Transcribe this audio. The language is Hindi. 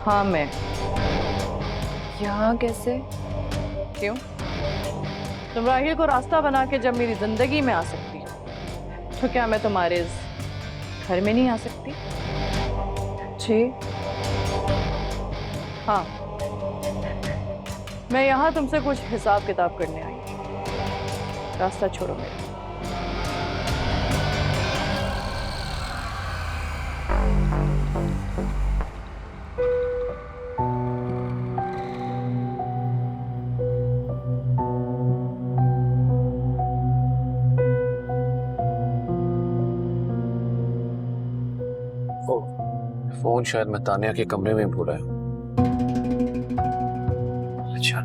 हाँ मैं। यहाँ कैसे? क्यों? तुम राहिल को रास्ता बना के जब मेरी जिंदगी में आ सकती हो, तो क्या मैं तुम्हारे इस घर में नहीं आ सकती? जी। हाँ, मैं यहाँ तुमसे कुछ हिसाब किताब करने आई हूँ। रास्ता छोड़ो मेरा। ओ, फोन शायद मैं तानिया के कमरे में भूला है। अच्छा।